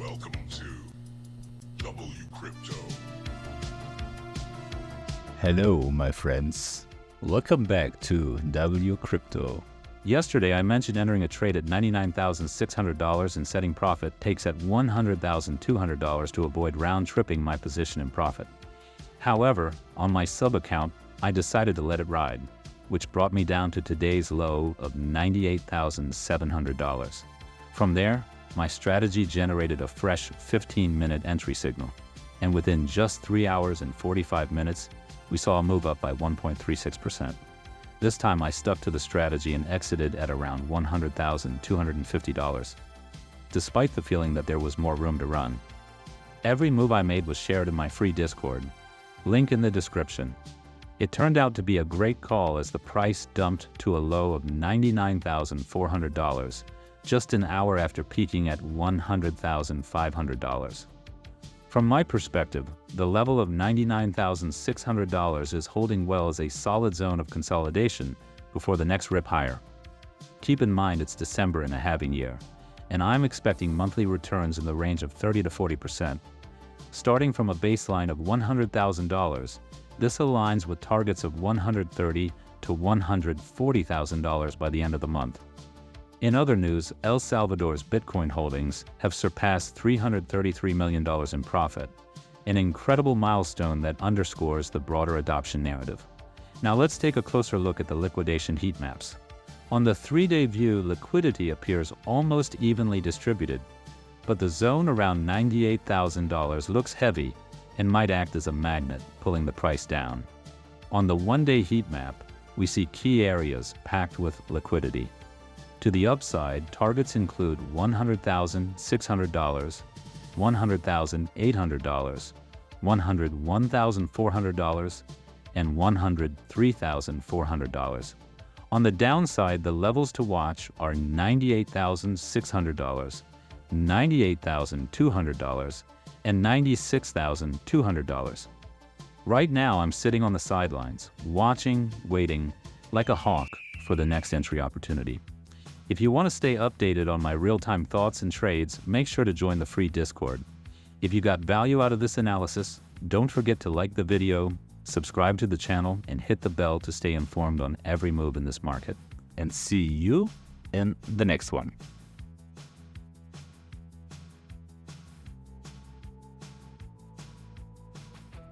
Welcome to WCrypto. Hello, my friends. Welcome back to WCrypto. Yesterday, I mentioned entering a trade at $99,600 and setting profit takes at $100,200 to avoid round-tripping my position in profit. However, on my sub-account, I decided to let it ride, which brought me down to today's low of $98,700. From there, my strategy generated a fresh 15-minute entry signal, and within just 3 hours and 45 minutes, we saw a move up by 1.36%. This time I stuck to the strategy and exited at around $100,250, despite the feeling that there was more room to run. Every move I made was shared in my free Discord, link in the description. It turned out to be a great call as the price dumped to a low of $99,400, just an hour after peaking at $100,500. From my perspective, the level of $99,600 is holding well as a solid zone of consolidation before the next rip higher. Keep in mind it's December in a halving year, and I'm expecting monthly returns in the range of 30 to 40%. Starting from a baseline of $100,000, this aligns with targets of $130,000 to $140,000 by the end of the month. In other news, El Salvador's Bitcoin holdings have surpassed $333 million in profit, an incredible milestone that underscores the broader adoption narrative. Now let's take a closer look at the liquidation heat maps. On the 3-day view, liquidity appears almost evenly distributed, but the zone around $98,000 looks heavy and might act as a magnet, pulling the price down. On the 1-day heat map, we see key areas packed with liquidity. To the upside, targets include $100,600, $100,800, $101,400, and $103,400. On the downside, the levels to watch are $98,600, $98,200, and $96,200. Right now, I'm sitting on the sidelines, watching, waiting, like a hawk for the next entry opportunity. If you want to stay updated on my real-time thoughts and trades, make sure to join the free Discord. If you got value out of this analysis, don't forget to like the video, subscribe to the channel, and hit the bell to stay informed on every move in this market. And see you in the next one.